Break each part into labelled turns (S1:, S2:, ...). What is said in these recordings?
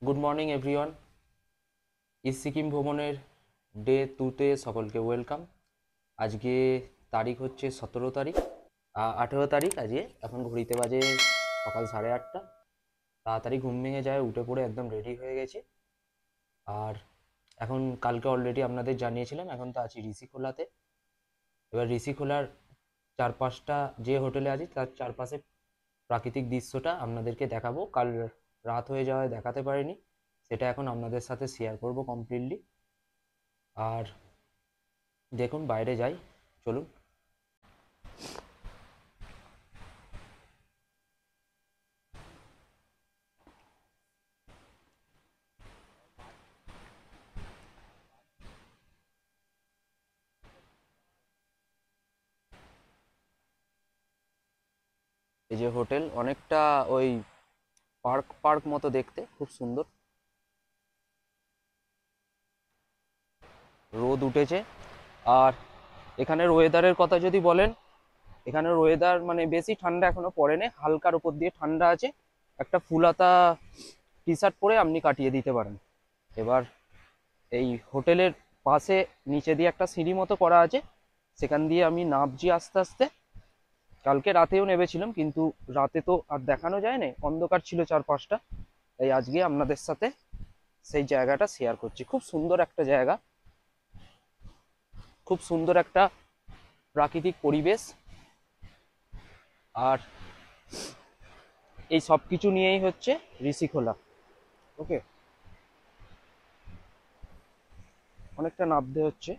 S1: Good morning everyone. East Sikkim ভ্রমণের day 2তে সকলকে welcome. আজকে তারিখ হচ্ছে 17 তারিখ, 18 তারিখ। আজকে এখন ঘড়িতে বাজে সকাল 8:30। তাড়াতাড়ি ঘুম ভেঙে যায়, উঠে পড়ে একদম রেডি হয়ে গেছি। আর এখন কালকে অলরেডি আপনাদের জানিয়েছিলাম, এখন তো আছি ঋষিখোলাতে। এবার ঋষিখোলার চারপাশটা, যে হোটেলে আছি তার চারপাশে প্রাকৃতিক দৃশ্যটা আপনাদেরকে দেখাবো। কাল রাত হয়ে যাওয়ায় দেখাতে পারিনি, সেটা এখন আপনাদের সাথে শেয়ার করব কমপ্লিটলি। আর দেখুন, বাইরে যাই, চলুন। এই যে হোটেল, অনেকটা ওই পার্ক পার্ক মতো দেখতে, খুব সুন্দর। রোদ উঠেছে। আর এখানের ওয়েদারের কথা যদি বলেন, এখানের ওয়েদার মানে বেশি ঠান্ডা এখনো পড়েনি, হালকার উপর দিয়ে ঠান্ডা আছে। একটা ফুলাতা টি শার্ট পরে আপনি কাটিয়ে দিতে পারেন। এবার এই হোটেলের পাশে নিচে দিয়ে একটা সিঁড়ি মতো করা আছে, সেখান দিয়ে আমি নামছি আস্তে আস্তে। কালকে রাতেও নেমেছিলাম, কিন্তু রাতে তো আর দেখানো যায় না, অন্ধকার ছিল চারপাশটা। তাই আজকে আপনাদের সাথে সেই জায়গাটা শেয়ার করছি। খুব সুন্দর একটা জায়গা, খুব সুন্দর একটা প্রাকৃতিক পরিবেশ। আর এই সব কিছু নিয়েই হচ্ছে ঋষিখোলা। ওকে, অনেকটা নামতে হচ্ছে।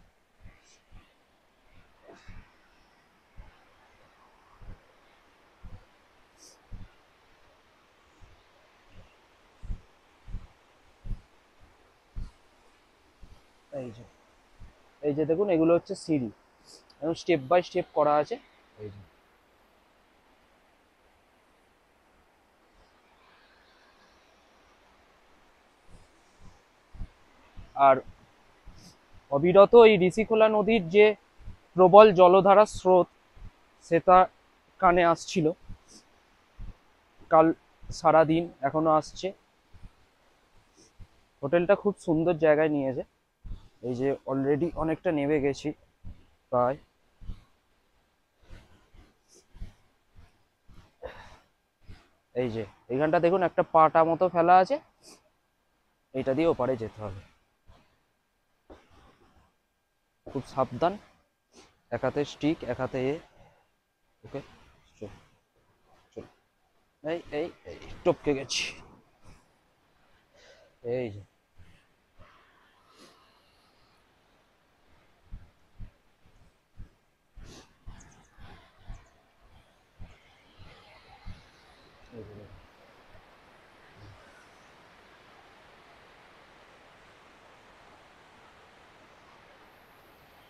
S1: এই যে এই যে দেখুন, এগুলো হচ্ছে সিঁড়ি, এবং স্টেপ বাই স্টেপ করা আছে। এই যে, আর অবিরত এই ঋষিখোলা নদীর যে প্রবল জলধারার স্রোত, সেটা কানে আসছিল কাল সারাদিন, এখনো আসছে। হোটেলটা খুব সুন্দর জায়গায় নিয়েছে। এই যে অলরেডি অনেকটা নেমে গেছি প্রায়। এই যে এইখানটা দেখুন, একটা পাটা মতো ফেলা আছে, এইটা দিয়ে ওপারে যেতে হবে। খুব সাবধান, এক হাতে স্টিক, এক হাতে ওকে, চল চল। এই এই এই টপকে গেছি। এই যে, এই যে,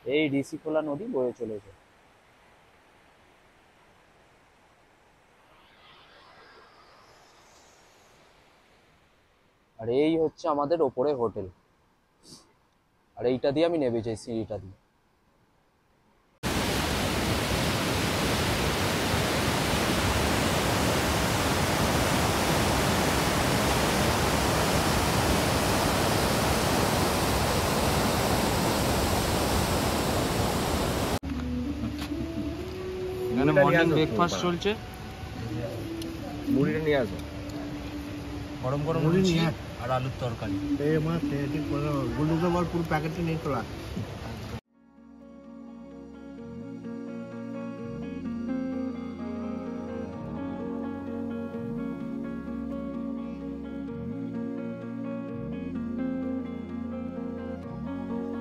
S1: এই ঋষিখোলা নদী বয়ে চলেছে। আর এই হচ্ছে আমাদের ওপরে হোটেল। আর এইটা দিয়ে আমি নেমে যাই, সিঁড়িটা দিয়ে। এখানে মর্নিং ব্রেকফাস্ট চলছে।
S2: মুড়িটা নিয়ে আসো।
S1: গরম গরম
S2: মুড়ি
S1: লুচি
S2: নিয়ে আয়।
S1: আর আলুর তরকারি।
S2: গুলুকে বল পুরো প্যাকেটটা নিয়ে চলে আয়।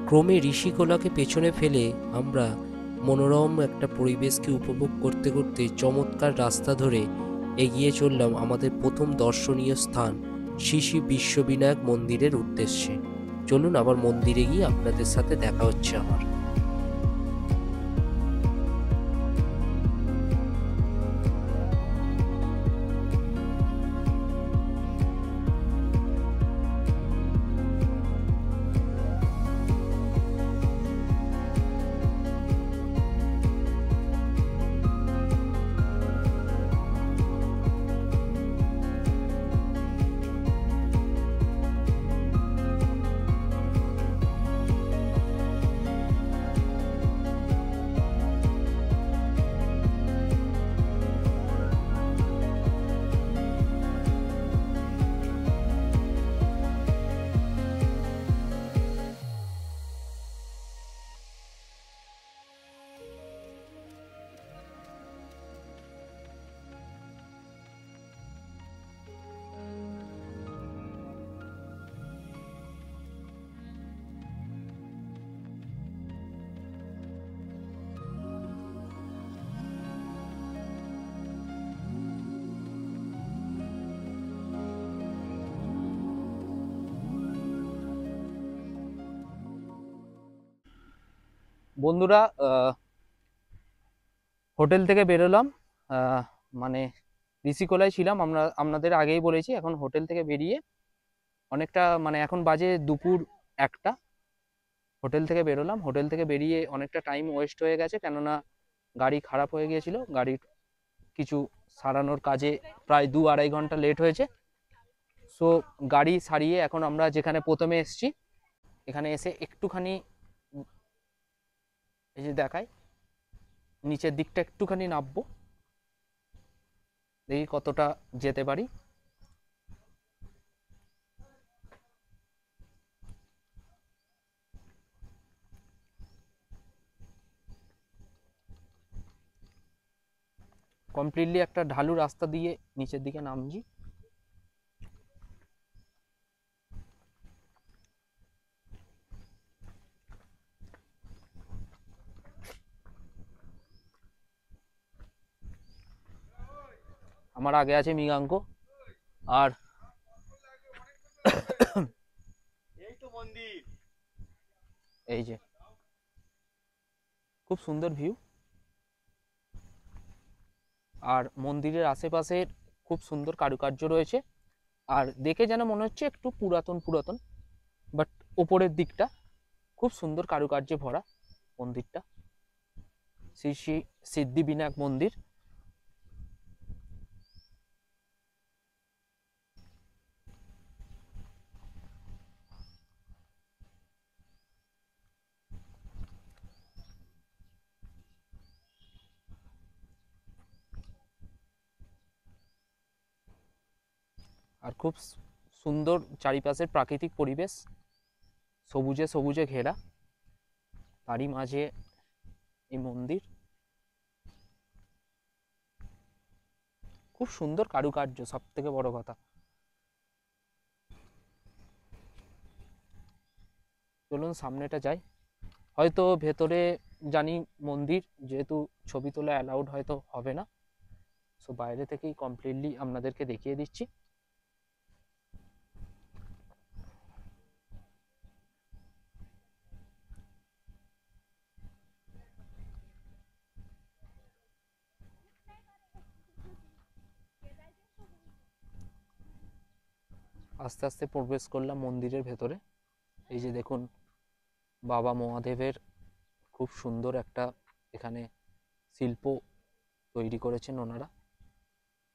S3: ক্রমে ঋষিকোলাকে পেছনে ফেলে আমরা মনোরম একটা পরিবেশকে উপভোগ করতে করতে চমৎকার রাস্তা ধরে এগিয়ে চললাম আমাদের প্রথম দর্শনীয় স্থান শ্রী শ্রী বিশ্ববিনায়ক মন্দিরের উদ্দেশ্যে। চলুন, আবার মন্দিরে গিয়ে আপনাদের সাথে দেখা হচ্ছে আমার।
S1: বন্ধুরা, হোটেল থেকে বেরোলাম। মানে ঋষিকোলায় ছিলাম আমরা, আপনাদের আগেই বলেছি। এখন হোটেল থেকে বেরিয়ে অনেকটা, মানে এখন বাজে দুপুর 1টা। হোটেল থেকে বেরোলাম, হোটেল থেকে বেরিয়ে অনেকটা টাইম ওয়েস্ট হয়ে গেছে, কেননা গাড়ি খারাপ হয়ে গিয়েছিল। গাড়ির কিছু সারানোর কাজে প্রায় 2-2.5 ঘন্টা লেট হয়েছে। সো গাড়ি সারিয়ে এখন আমরা যেখানে প্রথমে এসেছি, এখানে এসে একটুখানি এই যে দেখাই, নিচের দিকটা একটুখানি নামবো, দেখি কতটা যেতে পারি। কমপ্লিটলি একটা ঢালু রাস্তা দিয়ে নিচের দিকে নামছি। আমার আগে আছে মৃগাঙ্ক, আর এই যে খুব সুন্দর ভিউ, আর মন্দিরের আশেপাশে খুব সুন্দর কারুকার্য রয়েছে। আর দেখে যেন মনে হচ্ছে একটু পুরাতন পুরাতন, বাট ওপরের দিকটা খুব সুন্দর কারুকার্যে ভরা মন্দিরটা। শ্রী শ্রী সিদ্ধিবিনায়ক মন্দির। আর খুব সুন্দর চারিপাশের প্রাকৃতিক পরিবেশ, সবুজে সবুজে ঘেরা, তারই মাঝে এই মন্দির। খুব সুন্দর কারুকার্য, সব থেকে বড় কথা। চলুন সামনেটা যাই। হয়তো ভেতরে, জানি মন্দির যেহেতু ছবি তোলা অ্যালাউড হয়তো হবে না, সো বাইরে থেকেই কমপ্লিটলি আপনাদেরকে দেখিয়ে দিচ্ছি। আস্তে আস্তে প্রবেশ করলাম মন্দিরের ভেতরে। এই যে দেখুন, বাবা মহাদেবের খুব সুন্দর একটা এখানে শিল্প তৈরি করেছেন ওনারা,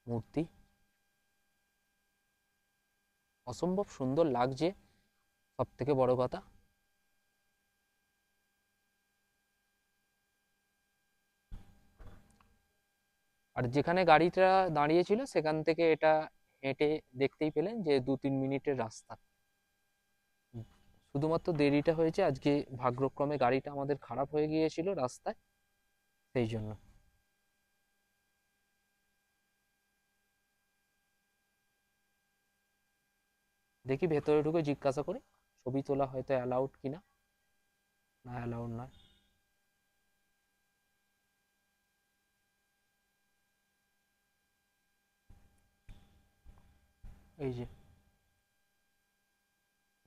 S1: মূর্তি অসম্ভব সুন্দর লাগছে, সব থেকে বড় কথা। আর যেখানে গাড়িটা দাঁড়িয়েছিল সেখান থেকে এটা হেঁটে দেখতেই পেলেন যে 2-3 মিনিটের রাস্তা। শুধুমাত্র দেরিটা হয়েছে আজকে, ভাগ্যক্রমে গাড়িটা আমাদের খারাপ হয়ে গিয়েছিল রাস্তায়, সেই জন্য। দেখি ভেতরে ঢুকে জিজ্ঞাসা করি ছবি তোলা হয়তো অ্যালাউড কিনা। না, অ্যালাউড নয়। এই যে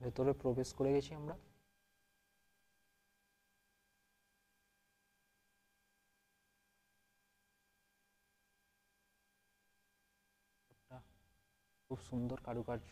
S1: ভেতরে প্রবেশ করে গেছি আমরা। একটা খুব সুন্দর কারুকার্য।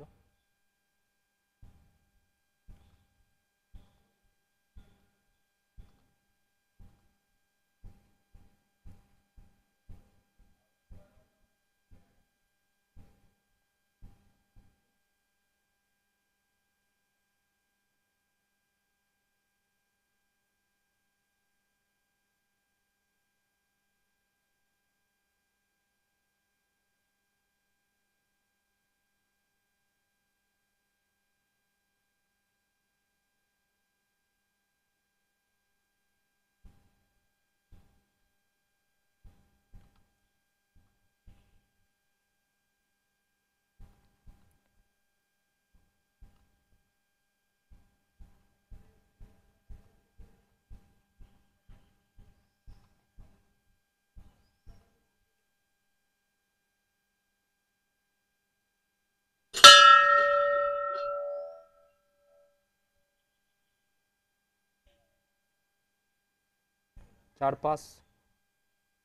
S1: চারপাশ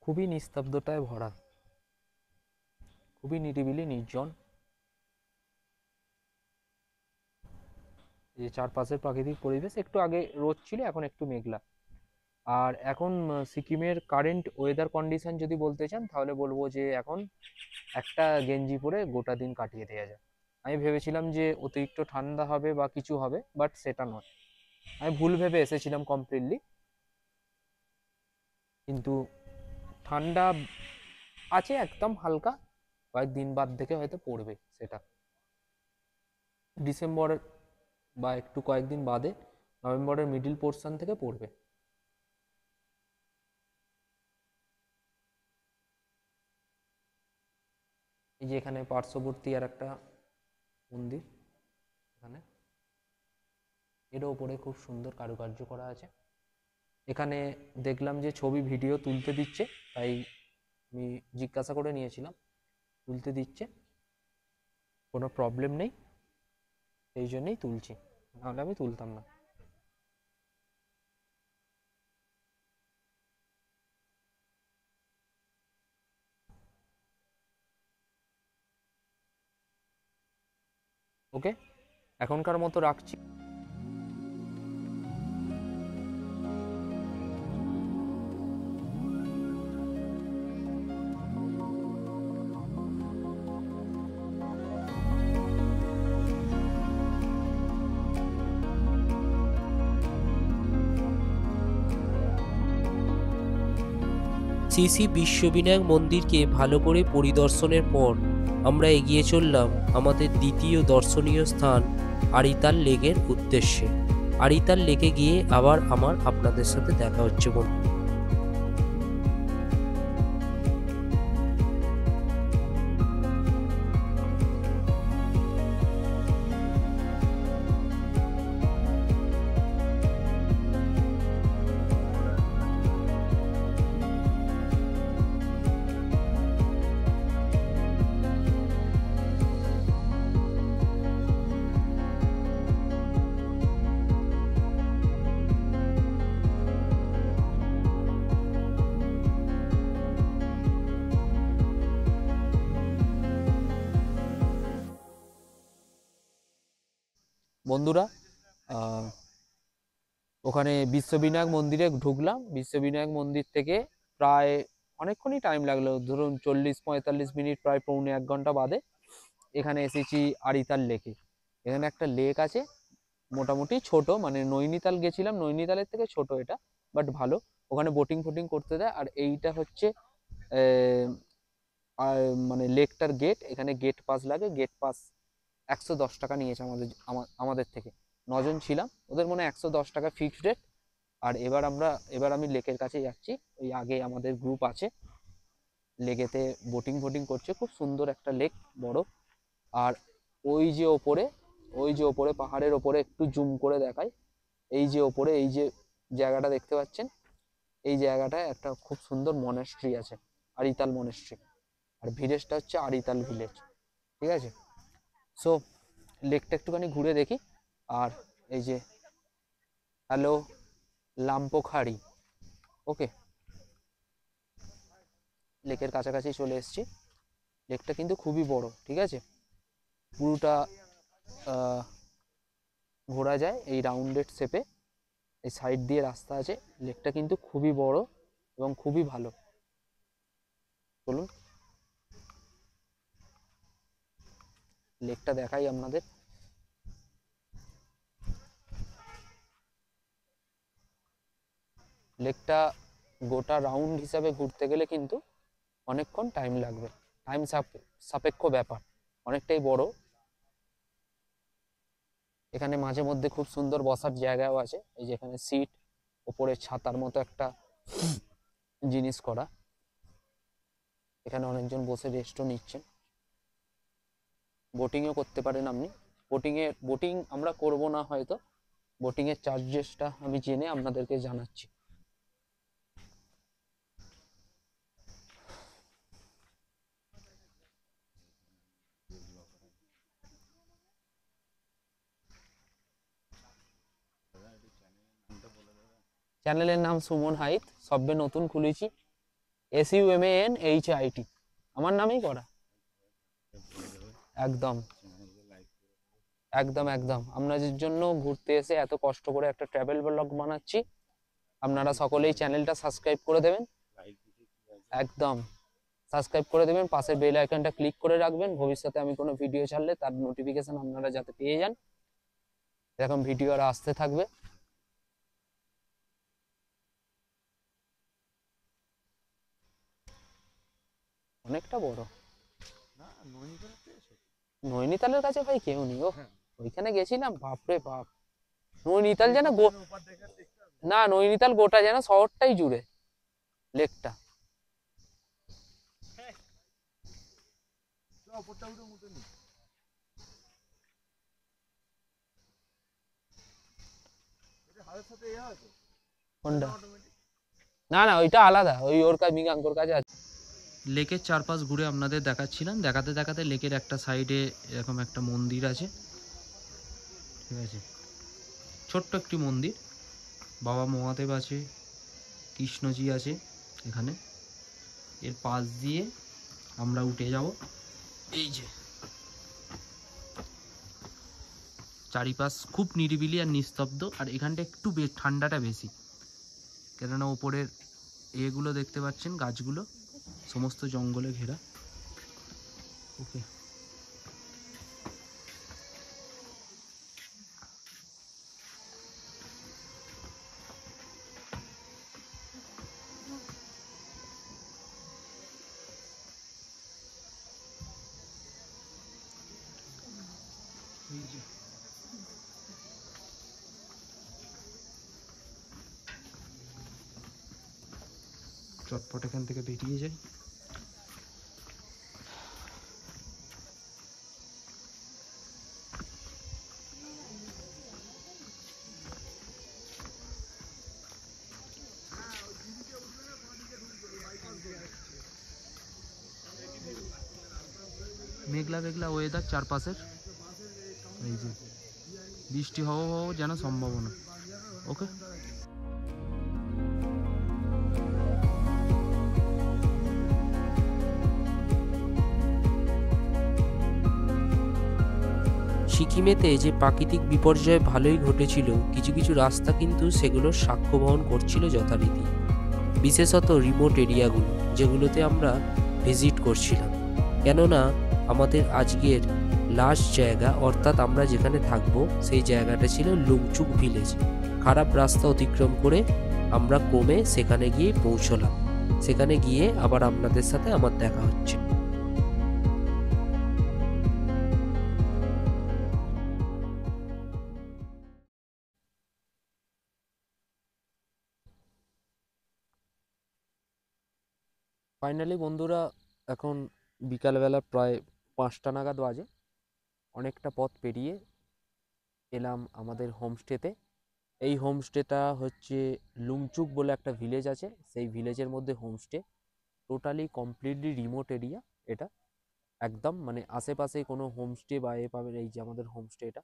S1: খুবই নিস্তব্ধতায় ভরা, খুবই নিরিবিলি নির্জন। এই চারপাশের প্রাকৃতিক পরিবেশ, একটু আগে রোদ ছিল, এখন একটু মেঘলা। আর এখন সিকিমের কারেন্ট ওয়েদার কন্ডিশন যদি বলতে চান তাহলে বলবো যে এখন একটা গেঞ্জি পরে গোটা দিন কাটিয়ে দেওয়া যায়। আমি ভেবেছিলাম যে অতিরিক্ত ঠান্ডা হবে বা কিছু হবে, বাট সেটা নয়। আমি ভুল ভেবে এসেছিলাম কমপ্লিটলি, কিন্তু ঠান্ডা আছে একদম হালকা, কয়েকদিন বাদ থেকে হয়তো পড়বে সেটা। ডিসেম্বর বা একটু কয়েকদিন বাদে নভেম্বরের মিডিল পোর্শন থেকে পড়বে। এই যে এখানে পার্শ্ববর্তী আর একটা মন্দির, এখানে এর ওপরে খুব সুন্দর কারুকার্য করা আছে। এখানে দেখলাম যে ছবি ভিডিও তুলতে দিচ্ছে, তাই আমি জিজ্ঞাসা করে নিয়েছিলাম, তুলতে দিচ্ছে, কোনো প্রবলেম নেই, সেই জন্যই তুলছি, নাহলে আমি তুলতাম না। ওকে, এখনকার মতো রাখছি।
S3: শ্রী শ্রী বিশ্ববিনায়ক মন্দিরকে ভালো করে পরিদর্শনের পর আমরা এগিয়ে চললাম আমাদের দ্বিতীয় দর্শনীয় স্থান আরিতাল লেকের উদ্দেশ্যে। আরিতাল লেকে গিয়ে আবার আপনাদের সাথে দেখা হচ্ছে বন্ধু।
S1: বন্ধুরা, ওখানে বিশ্ববিনায়ক মন্দিরে ঢুকলাম। বিশ্ববিনায়ক মন্দির থেকে প্রায় অনেকক্ষণই টাইম লাগলো, ধরুন 40-45 মিনিট, প্রায় পৌনে 1 ঘন্টা বাদে এখানে এসেছি আরিতাল লেকে। এখানে একটা লেক আছে, মোটামুটি ছোট, মানে নৈনিতাল গেছিলাম, নৈনিতালের থেকে ছোট এটা, বাট ভালো। ওখানে বোটিং ফোটিং করতে দেয়। আর এইটা হচ্ছে আর মানে লেকটার গেট। এখানে গেট পাস লাগে, গেট পাস 110 টাকা নিয়েছে আমাদের থেকে। 9 জন ছিলাম, ওদের মনে হয় 110 টাকা ফিক্সড রেট। আর এবার আমি লেকের কাছে যাচ্ছি। ওই আগে আমাদের গ্রুপ আছে, লেকেতে বোটিং ফোটিং করছে, খুব সুন্দর একটা লেক, বড়। আর ওই যে ওপরে পাহাড়ের ওপরে একটু জুম করে দেখায়, এই যে ওপরে এই যে জায়গাটা দেখতে পাচ্ছেন, এই জায়গাটায় একটা খুব সুন্দর মনেস্ট্রি আছে, আরিতাল মনেস্ট্রি। আর ভিলেজটা হচ্ছে আরিতাল ভিলেজ, ঠিক আছে। সো লেকটা একটুখানি ঘুরে দেখি। আর এই যে হ্যালো লাম্পোখাড়ি, ওকে, লেকের কাছাকাছি চলে এসেছি। লেকটা কিন্তু খুবই বড়, ঠিক আছে, পুরোটা ঘোরা যায় এই রাউন্ডেড শেপে, এই সাইড দিয়ে রাস্তা আছে। লেকটা কিন্তু খুবই বড় এবং খুবই ভালো। চলুন লেকটা দেখাই আপনাদের। লেকটা গোটা রাউন্ড হিসাবে ঘুরতে গেলে কিন্তু অনেকক্ষণ টাইম লাগবে, টাইম সাপেক্ষ ব্যাপার, অনেকটাই বড়। এখানে মাঝে মধ্যে খুব সুন্দর বসার জায়গাও আছে, এই যে এখানে সিট, ওপরে ছাতার মতো একটা জিনিস করা, এখানে অনেকজন বসে রেস্টও নিচ্ছেন। বোটিংও করতে পারেন আপনি। বোটিং আমরা করব না হয়তো, বোটিংয়ের চার্জেসটা আমি জেনে আপনাদেরকে জানাচ্ছি। চ্যানেলের নাম সুমন হাইত, সবে নতুন খুলেছি, SUMANHIT, আমার নামেই করা। একদম একদম একদম আপনাদের জন্য ঘুরতে এসে এত কষ্ট করে একটা ট্রাভেল ব্লগ বানাচ্ছি, আপনারা সকলেই চ্যানেলটা সাবস্ক্রাইব করে দেবেন। একদম সাবস্ক্রাইব করে দেবেন, পাশের বেল আইকনটা ক্লিক করে রাখবেন, ভবিষ্যতে আমি কোনো ভিডিও ছাড়লে তার নোটিফিকেশন আপনারা যাতে পেয়ে যান। এরকম ভিডিও আর আসতে থাকবে। অনেকটা বড়। নৈনিতালের কাছে ভাই কেউ নেই। ও ওইখানে গেছিলাম, বাপরে বাপ, নৈনিতাল যেন না, নৈনিতাল গোটা যেন শহরটাই জুড়ে লেকটা। কোনটা? না না, ওইটা আলাদা, ওই ওর কাছে মিগাঙ্কর কাছে আছে। লেকের চারপাশ ঘুরে আপনাদের দেখাচ্ছিলাম, দেখাতে দেখাতে লেকের একটা সাইডে এরকম একটা মন্দির আছে, ঠিক আছে, ছোট্ট একটি মন্দির, বাবা মহাদেব আছে, কৃষ্ণজি আছে এখানে। এর পাশ দিয়ে আমরা উঠে যাব, এই যে চারিপাশ খুব নিরিবিলি আর নিস্তব্ধ, আর এখানটা একটু ঠান্ডাটা বেশি, কেননা ওপরের এগুলো দেখতে পাচ্ছেন, গাছগুলো সমস্ত জঙ্গলে ঘেরা। ওকে, চটপট এখান থেকে বেরিয়ে যাই। মেঘলা মেঘলা ওয়েদার চারপাশের, এই যে বৃষ্টি হওয়া যেন সম্ভাবনা। ওকে,
S3: সিকিমেতে যে প্রাকৃতিক বিপর্যয় ভালোই ঘটেছিল, কিছু কিছু রাস্তা কিন্তু সেগুলোর সাক্ষ্য বহন করছিল যথারীতি, বিশেষত রিমোট এরিয়াগুলো যেগুলোতে আমরা ভিজিট করছিলাম। কেননা আমাদের আজকের লাস্ট জায়গা, অর্থাৎ আমরা যেখানে থাকবো সেই জায়গাটা ছিল লুংচুক ভিলেজ। খারাপ রাস্তা অতিক্রম করে আমরা ক্রমে সেখানে গিয়ে পৌঁছলাম। সেখানে গিয়ে আবার আপনাদের সাথে আমার দেখা হচ্ছে। ফাইনালি বন্ধুরা, এখন বিকালবেলা প্রায় 5টা নাগাদ বাজে, অনেকটা পথ পেরিয়ে এলাম আমাদের হোমস্টেতে। এই হোমস্টেটা হচ্ছে লুংচুক বলে একটা ভিলেজ আছে, সেই ভিলেজের মধ্যে homestay, totally completely remote area এটা। একদম মানে আশেপাশে কোনো হোমস্টে বা এ পাবেন, এই যে আমাদের হোমস্টে, এটা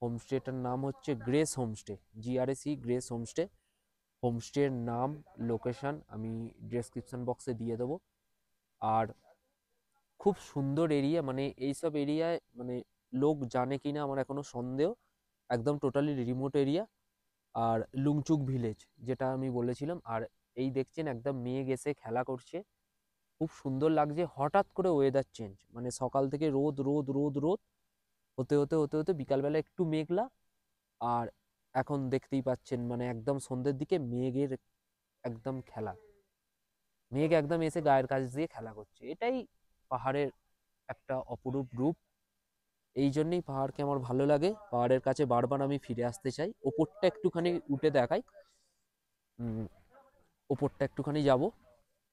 S3: হোমস্টেটার নাম হচ্ছে Grace homestay, GRAC Grace homestay. হোমস্টের নাম, লোকেশন আমি ডেসক্রিপশন বক্সে দিয়ে দেবো। আর খুব সুন্দর এরিয়া, মানে এইসব এরিয়ায় মানে লোক জানে কিনা আমার এখনো সন্দেহ। একদম টোটালি রিমোট এরিয়া, আর লুংচুক ভিলেজ যেটা আমি বলেছিলাম। আর এই দেখছেন একদম মেঘ এসে খেলা করছে, খুব সুন্দর লাগছে। হঠাৎ করে ওয়েদার চেঞ্জ, মানে সকাল থেকে রোদ রোদ রোদ রোদ হতে হতে হতে হতে বিকালবেলা একটু মেঘলা, আর এখন দেখতেই পাচ্ছেন মানে একদম সন্ধ্যের দিকে মেঘের একদম খেলা, মেঘ একদম এসে গায়ের কাছ দিয়ে খেলা করছে। এটাই পাহাড়ের একটা অপরূপ রূপ। এই জন্যই পাহাড়কে আমার ভালো লাগে, পাহাড়ের কাছে বারবার আমি ফিরে আসতে চাই। ওপরটা একটুখানি উঠে দেখাই, ওপরটা একটুখানি যাব।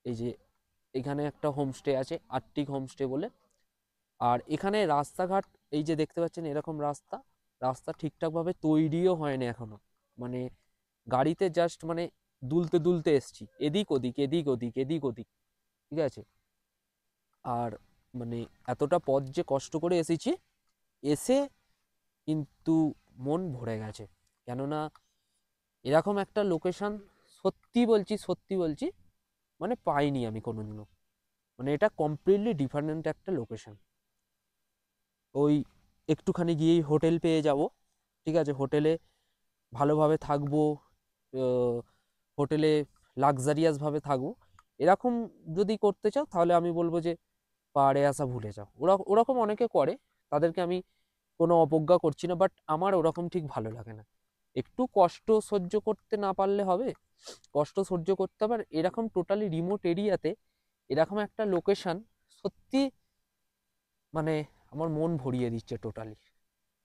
S3: এই যে এখানে একটা হোমস্টে আছে, আর্টিক হোমস্টে বলে। আর এখানে রাস্তাঘাট এই যে দেখতে পাচ্ছেন এরকম রাস্তা, রাস্তা ঠিকঠাকভাবে তৈরিও হয়নি এখনো, মানে গাড়িতে জাস্ট মানে দুলতে দুলতে এসছি, এদিক ওদিক এদিক ওদিক এদিক ওদিক, ঠিক আছে। আর মানে এতটা পথ যে কষ্ট করে এসেছি, এসে কিন্তু মন ভরে গেছে। কেননা এরকম একটা লোকেশন সত্যি বলছি মানে পাইনি আমি কোনোদিনও। মানে এটা কমপ্লিটলি ডিফারেন্ট একটা লোকেশন। ওই একটুখানি গিয়েই হোটেল পেয়ে যাব, ঠিক আছে, হোটেলে ভালোভাবে থাকবো, হোটেলে লাক্সারিয়াসভাবে থাকবো। এরকম যদি করতে চাও তাহলে আমি বলবো যে পাহাড়ে আসা ভুলে যাও। ওরকম অনেকে করে, তাদেরকে আমি কোনো অবজ্ঞা করছি না, বাট আমার ওরকম ঠিক ভালো লাগে না। একটু কষ্ট সহ্য করতে না পারলে হবে, কষ্ট সহ্য করতে হবে। আর এরকম টোটালি রিমোট এরিয়াতে এরকম একটা লোকেশন সত্যি মানে আমার মন ভরিয়ে দিচ্ছে টোটালি।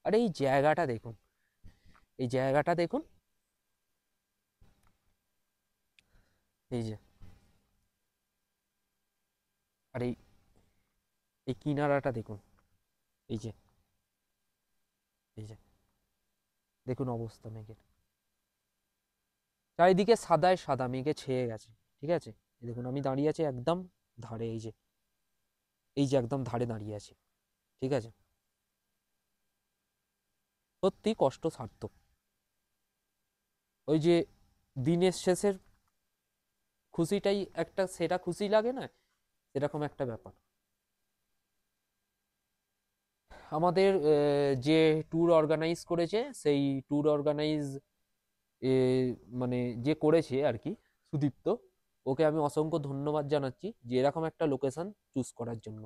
S3: আর এই জায়গাটা দেখুন, এই জায়গাটা দেখুন, এই যে, আর এই এই কিনারাটা দেখুন, এই যে, এই যে দেখুন অবস্থা মেঘের, চারিদিকে সাদায় সাদা, মেঘে ছেয়ে গেছে, ঠিক আছে। এই দেখুন আমি দাঁড়িয়ে আছি একদম ধারে, এই যে, এই যে একদম ধারে দাঁড়িয়ে আছি, ঠিক আছে। সত্যি কষ্ট সার্থক। ওই যে দিনের শেষের খুশিটাই একটা সেটা খুশি লাগে না, এরকম একটা ব্যাপার। আমাদের যে ট্যুর অর্গানাইজ করেছে, সেই ট্যুর অর্গানাইজ মানে যে করেছে আর কি, সুদীপ্ত, ওকে আমি অসংখ্য ধন্যবাদ জানাচ্ছি যে এরকম একটা লোকেশন চুজ করার জন্য।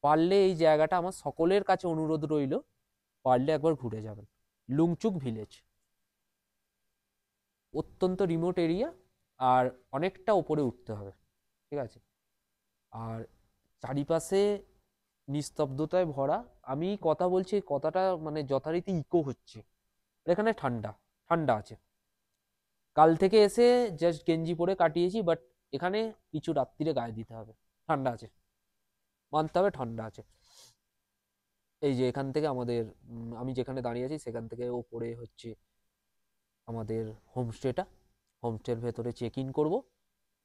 S3: পারলে এই জায়গাটা আমার সকলের কাছে অনুরোধ রইল, পারলে একবার ঘুরে যাবেন। লুংচুক ভিলেজ অত্যন্ত রিমোট এরিয়া, আর অনেকটা ওপরে উঠতে হবে, ঠিক আছে। আর চারিপাশে নিস্তব্ধতায় ভরা। আমি কথা বলছি, এই কথাটা মানে যথারীতি ইকো হচ্ছে। এখানে ঠান্ডা ঠান্ডা আছে। কাল থেকে এসে জাস্ট গেঞ্জি পরে কাটিয়েছি, বাট এখানে কিছু রাত্রিরে গায়ে দিতে হবে, ঠান্ডা আছে, মানতে হবে ঠান্ডা আছে। এই যে এখান থেকে আমাদের আমি যেখানে দাঁড়িয়ে আছি সেখান থেকে ওপরে হচ্ছে আমাদের হোমস্টেটা। হোমস্টের ভেতরে চেক ইন করবো,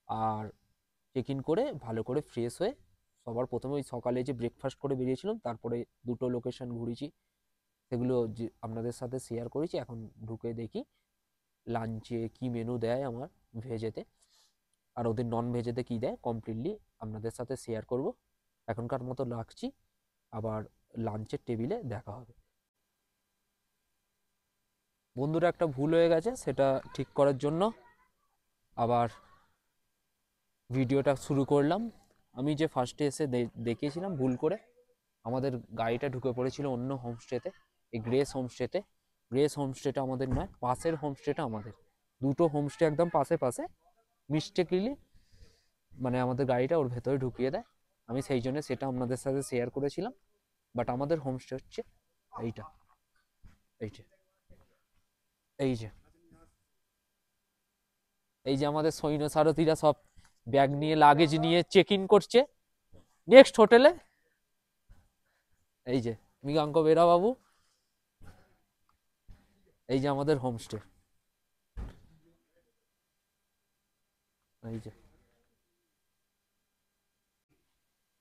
S3: আর চেক ইন করে ভালো করে ফ্রেশ হয়ে সবার প্রথমে ওই সকালে যে ব্রেকফাস্ট করে বেরিয়েছিলাম, তারপরে দুটো লোকেশন ঘুরেছি, সেগুলো যে আপনাদের সাথে শেয়ার করেছি। এখন ঢুকে দেখি লাঞ্চে কি মেনু দেয় আমার ভেজেতে, আর ওদের নন ভেজেতে কী দেয় কমপ্লিটলি আপনাদের সাথে শেয়ার করব। এখনকার মতো রাখছি, আবার লাঞ্চের টেবিলে দেখা হবে। বন্ধুরা, একটা ভুল হয়ে গেছে, সেটা ঠিক করার জন্য আবার ভিডিওটা শুরু করলাম। আমি যে ফার্স্টে এসে দেখিয়েছিলাম ভুল করে, আমাদের গাড়িটা ঢুকে পড়েছিল অন্য হোমস্টেতে, এই গ্রেস হোমস্টেতে। গ্রেস হোমস্টেটা আমাদের নয়, পাশের হোমস্টেটা আমাদের। দুটো হোমস্টে একদম পাশে পাশে, মিস্টেকলি মানে আমাদের গাড়িটা ওর ভেতরে ঢুকিয়ে দেয়। আমি সেই জন্য সেটা আপনাদের সাথে শেয়ার করেছিলাম। বাট আমাদের হোমস্টে হচ্ছে এইটা, এইটা, এই যে, এই যে আমাদের সৈন্য সারথীরা সব ব্যাগ নিয়ে লাগেজ নিয়ে চেক ইন করছে নেক্সট হোটেলে। এই যে মৃগাঙ্ক বেরা বাবু, এই যে আমাদের হোমস্টে, এই যে,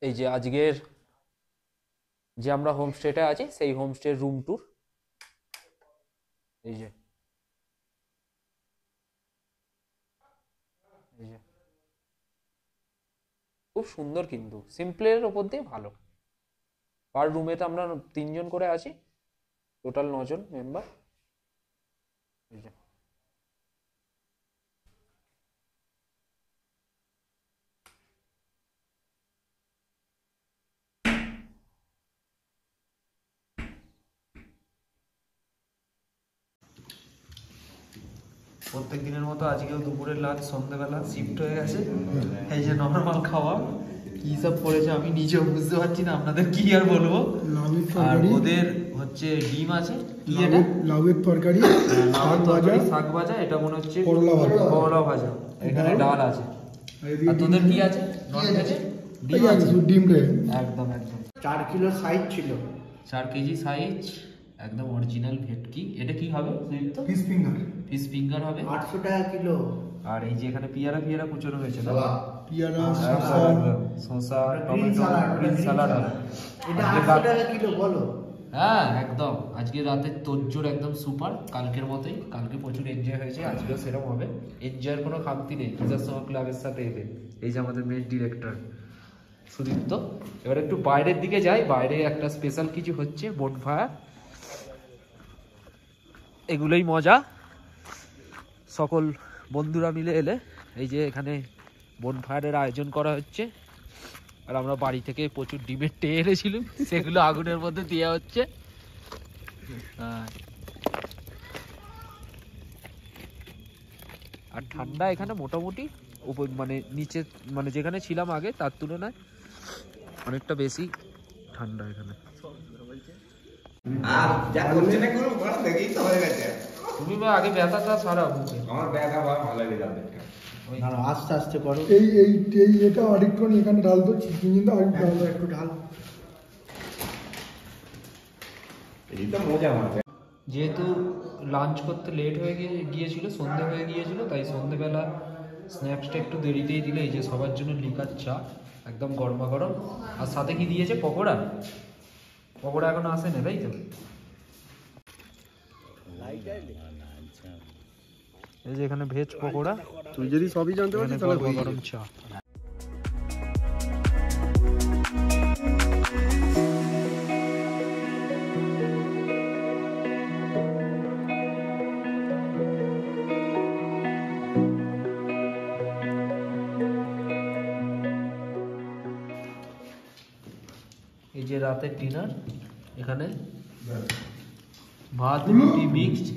S3: এই যে আজকের যে আমরা হোমস্টেটা আছি সেই হোমস্টের রুম ট্যুর। এই যে, এই যে খুব সুন্দর, কিন্তু সিম্পলের ওপর দিয়ে ভালো। পার রুমে তো আমরা 3 জন করে আছি, টোটাল 9 জন মেম্বার। এই যে, প্রত্যেক দিনের মতো আজকেও দুপুরের লাঞ্চ সন্ধ্যাবেলা শিফট হয়ে গেছে। এই যে নর্মাল খাওয়া কি সব পড়েছে আমি নিজেও বুঝতে পারছি না, আপনাদের কি আর বলবো। আর ওদের হচ্ছে ডিম আছে, কি এটা
S2: লাউয়ের তরকারি,
S3: শাক ভাজা, এটা মনে হচ্ছে করলা ভাজা, এখানে ডাল আছে। আর তোদের কি আছে? নন ভেজে ডিম আছে,
S2: ডিম রে
S3: একদম একদম
S2: 4 কিলো সাইজ ছিল,
S3: 4 কেজি সাইজ, একদম অরিজিনাল ভেটকি। এটা কি হবে?
S2: ফিশ ফিঙ্গার,
S3: ফিশ ফিঙ্গার হবে
S2: 800 টাকা কিলো।
S3: আর এই যে এখানে পিয়ারা পিয়ারা কুচোনো হয়েছে না,
S2: পিয়ারা,
S3: শসা, টমেটো, গ্রিন সালাড হবে।
S2: এটা 800 টাকা কিলো বলো।
S3: হ্যাঁ একদম, আজকে রাতের তোড়জোড় একদম সুপার, কালকের মতোই। কালকে প্রচুর এনজয় হয়েছে, আজকেও সেরকম হবে। এনজয়ের কোনো খামতি নেই পূজার ক্লাবের সাথে এদের। এই যে আমাদের মেন ডিরেক্টর সুদীপ্ত। এবার একটু বাইরের দিকে যাই, বাইরে একটা স্পেশাল কিছু হচ্ছে, বনফায়ার। এগুলোই মজা, সকল বন্ধুরা মিলে এলে। এই যে এখানে বনফায়ারের আয়োজন করা হচ্ছে, আর আমরা বাড়ি থেকে প্রচুর ডিমের টে এনেছিলাম, সেগুলো আগুনের মধ্যে দেওয়া হচ্ছে। আর ঠান্ডা এখানে মোটামুটি মানে নিচে, মানে যেখানে ছিলাম আগে তার তুলনায় অনেকটা বেশি ঠান্ডা এখানে।
S4: আর যা করছে না কোনো বড় দেখেই তো হয়ে গেছে।
S3: তুমি আগে ব্যথাটা সারা মুখে।
S4: আমার ব্যথা ভালো লেগে যাবে।
S2: আস্তে আস্তে করো।
S5: এই এই এই এটা আরেকটু এখানে ঢাল দো, কিন্তু আর ঢাল দো, একটু ঢাল।
S4: এই তো মজা হবে।
S3: যেহেতু লাঞ্চ করতে লেট হয়ে গিয়েছিল, সন্ধে হয়ে গিয়েছিল, তাই সন্ধেবেলা স্ন্যাক্সটা একটু দেরিতেই দিলে। এই যে সবার জন্য লিকার চা, একদম গরমা গরম। আর সাথে কি দিয়েছে? পকোড়া। পকোড়া এখনো আসে না, তাই তো? এই যে এখানে ভেজ পকোড়া,
S5: তুই যদি সবই জানতে পারছিস তাহলে
S3: গরমা গরম চা। এই যে রাতের ডিনার, এখানে ভাত রুটি মিক্সড,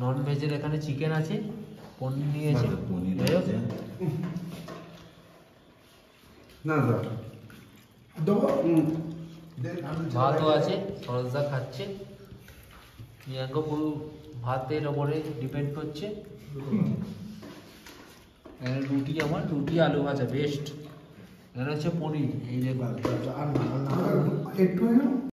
S3: নন ভেজের এখানে চিকেন আছে, পনির নিয়েছে,
S4: না না
S3: ভাতও আছে। সরোজদা খাচ্ছে, প্রিয়াঙ্কা পুরো ভাতের ওপরে ডিপেন্ড করছে। এখানে রুটি, আমার রুটি আলু ভাজা বেস্ট। এখানে হচ্ছে পনির, এই যে
S5: একটু